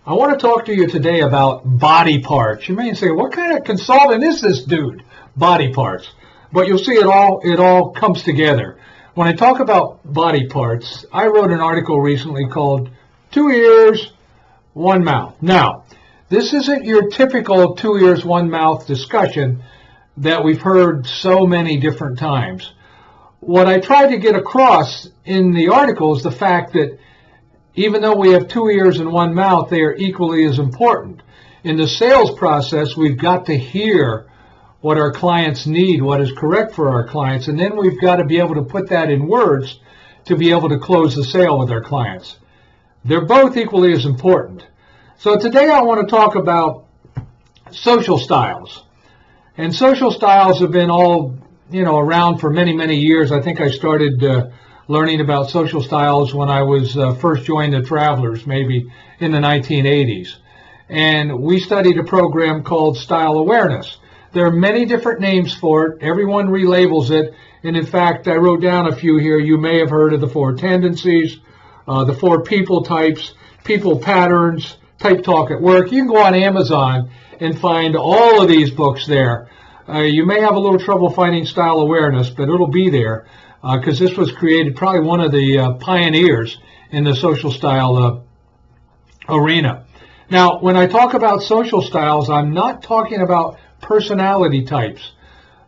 I want to talk to you today about body parts. You may say, what kind of consultant is this dude? Body parts. But you'll see it all comes together. When I talk about body parts, I wrote an article recently called 2 Ears, 1 Mouth. Now, this isn't your typical 2 ears, 1 mouth discussion that we've heard so many different times. What I tried to get across in the article is the fact that even though we have 2 ears and 1 mouth, they are equally as important. In the sales process, we've got to hear what our clients need, what is correct for our clients, and then we've got to be able to put that in words to be able to close the sale with our clients. They're both equally as important. So today I want to talk about social styles. And social styles have been all, around for many, many years. I think I started learning about social styles when I was first joined the Travelers, maybe in the 1980s. And we studied a program called Style Awareness. There are many different names for it. Everyone relabels it. And in fact, I wrote down a few here. You may have heard of the 4 tendencies, the 4 people types, people patterns, type talk at work. You can go on Amazon and find all of these books there. You may have a little trouble finding Style Awareness, but it'll be there because this was created probably one of the pioneers in the social style arena. Now, when I talk about social styles, I'm not talking about personality types.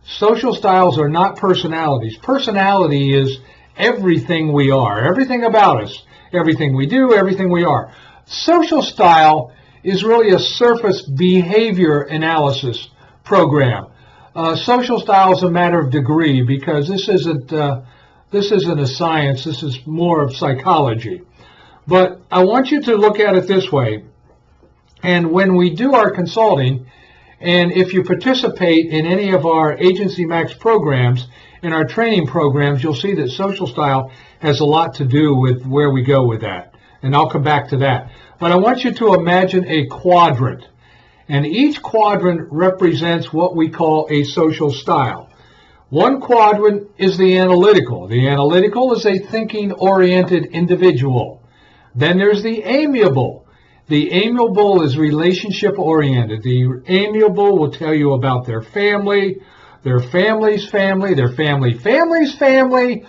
Social styles are not personalities. Personality is everything we are, everything about us, everything we do, everything we are. Social style is really a surface behavior analysis program. Social style is a matter of degree because this isn't a science. This is more of psychology. But I want you to look at it this way. And when we do our consulting, and if you participate in any of our Agency Max programs, in our training programs, you'll see that social style has a lot to do with where we go with that. And I'll come back to that. But I want you to imagine a quadrant. And each quadrant represents what we call a social style. One quadrant is the analytical. The analytical is a thinking-oriented individual. Then there's the amiable. The amiable is relationship-oriented. The amiable will tell you about their family, their family's family, their family's family,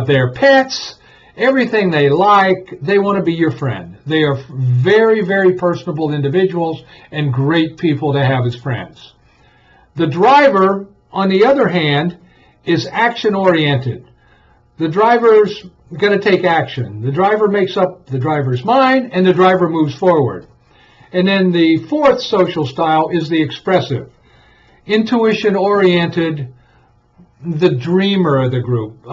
their pets, everything they like. They want to be your friend. They are very, very personable individuals and great people to have as friends. The driver, on the other hand, is action-oriented. The driver's going to take action. The driver makes up the driver's mind, and the driver moves forward. And then the 4th social style is the expressive. Intuition-oriented, the dreamer of the group.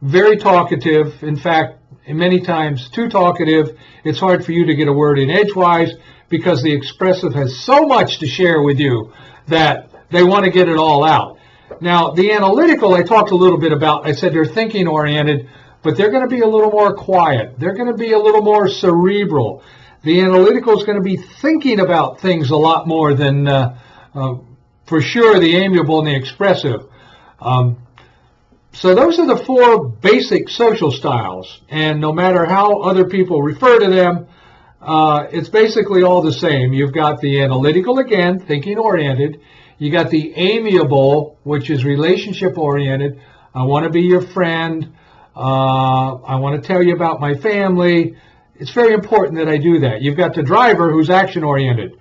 Very talkative. In fact, many times too talkative. It's hard for you to get a word in edgewise because the expressive has so much to share with you that they want to get it all out. Now, the analytical I talked a little bit about. I said they're thinking-oriented, but they're going to be a little more quiet. They're going to be a little more cerebral. The analytical is going to be thinking about things a lot more than, for sure, the amiable and the expressive. So those are the 4 basic social styles, and no matter how other people refer to them, it's basically all the same. You've got the analytical, again, thinking-oriented. You got the amiable, which is relationship-oriented. I want to be your friend. I want to tell you about my family. It's very important that I do that. You've got the driver, who's action-oriented.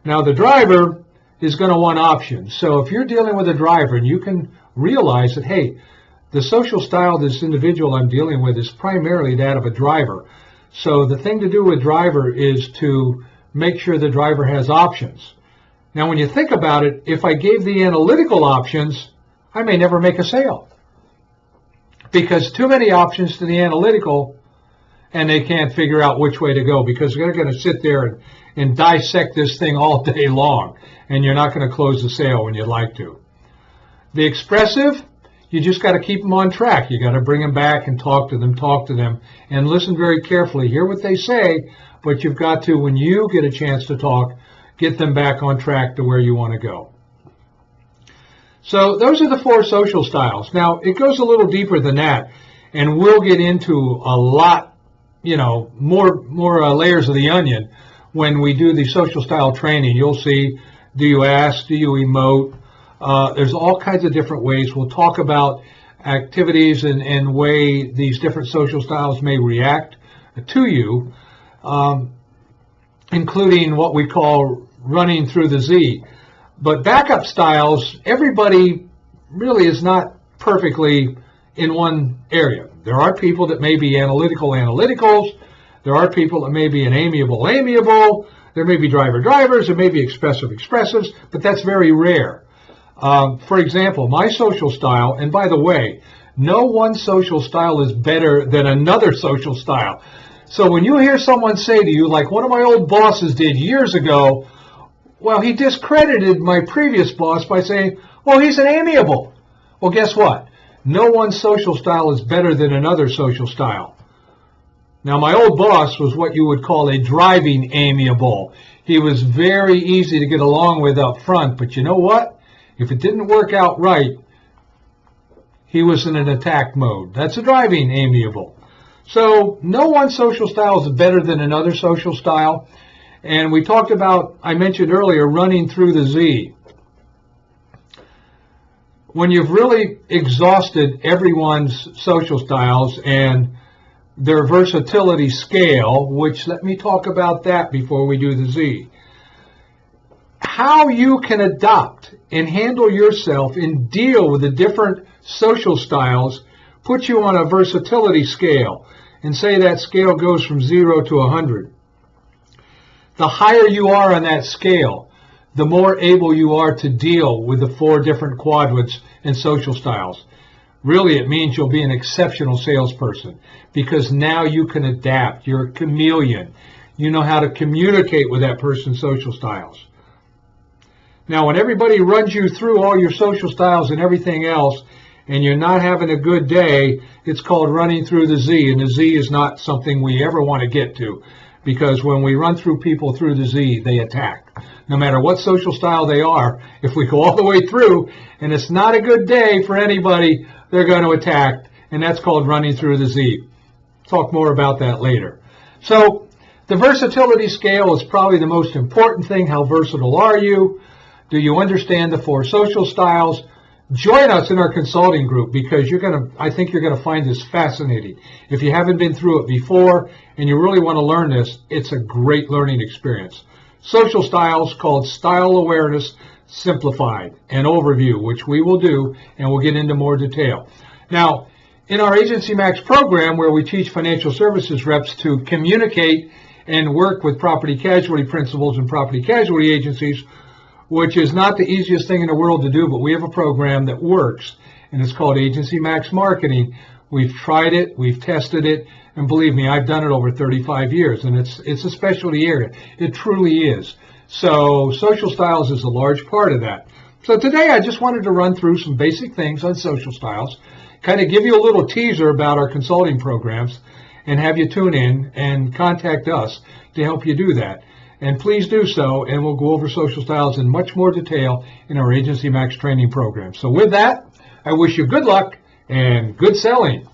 Now, the driver is going to want options. So if you're dealing with a driver and you can realize that, hey, the social style of this individual I'm dealing with is primarily that of a driver. So the thing to do with driver is to make sure the driver has options. Now, when you think about it, if I gave the analytical options, I may never make a sale. Because too many options to the analytical, and they can't figure out which way to go because they're going to sit there and dissect this thing all day long, and you're not going to close the sale when you'd like to. The expressive, you just got to keep them on track. You got to bring them back and talk to them, and listen very carefully. Hear what they say, but you've got to, when you get a chance to talk, get them back on track to where you want to go. So those are the 4 social styles. Now, it goes a little deeper than that, and we'll get into a lot more layers of the onion. When we do the social style training, you'll see, do you ask, do you emote? There's all kinds of different ways. We'll talk about activities and way these different social styles may react to you, including what we call running through the Z. But backup styles, everybody really is not perfectly in one area. There are people that may be analyticals. There are people that may be an amiable. There may be drivers. There may be expressives, but that's very rare. For example, my social style, and by the way, no one social style is better than another social style. So when you hear someone say to you, like one of my old bosses did years ago, well, he discredited my previous boss by saying, well, he's an amiable. Well, guess what? No one social style is better than another social style. Now, my old boss was what you would call a driving amiable. He was very easy to get along with up front, but you know what? If it didn't work out right, he was in an attack mode. That's a driving amiable. So no one social style is better than another social style. And we talked about, I mentioned earlier, running through the Z. When you've really exhausted everyone's social styles and their versatility scale, which let me talk about that before we do the Z. How you can adopt and handle yourself and deal with the different social styles puts you on a versatility scale, and say that scale goes from 0 to 100. The higher you are on that scale, the more able you are to deal with the 4 different quadrants and social styles. Really, it means you'll be an exceptional salesperson, because now you can adapt. You're a chameleon. You know how to communicate with that person's social styles. Now, when everybody runs you through all your social styles and everything else, and you're not having a good day, it's called running through the Z, and the Z is not something we ever want to get to, because when we run through people through the Z, they attack. No matter what social style they are, if we go all the way through, and it's not a good day for anybody, they're going to attack, and that's called running through the Z. Talk more about that later. So the versatility scale is probably the most important thing. How versatile are you? Do you understand the 4 social styles? Join us in our consulting group, because I think you're going to find this fascinating. If you haven't been through it before and you really want to learn this, it's a great learning experience. Social styles, called Style Awareness Simplified, an overview, which we will do, and we'll get into more detail. Now, in our Agency Max program, where we teach financial services reps to communicate and work with property casualty principals and property casualty agencies, which is not the easiest thing in the world to do, but we have a program that works, and it's called Agency Max Marketing. We've tried it, we've tested it, and believe me, I've done it over 35 years, and it's a specialty area. It truly is. So social styles is a large part of that. So today I just wanted to run through some basic things on social styles, kind of give you a little teaser about our consulting programs, and have you tune in and contact us to help you do that. And please do so, and we'll go over social styles in much more detail in our Agency Max training program. So with that, I wish you good luck and good selling.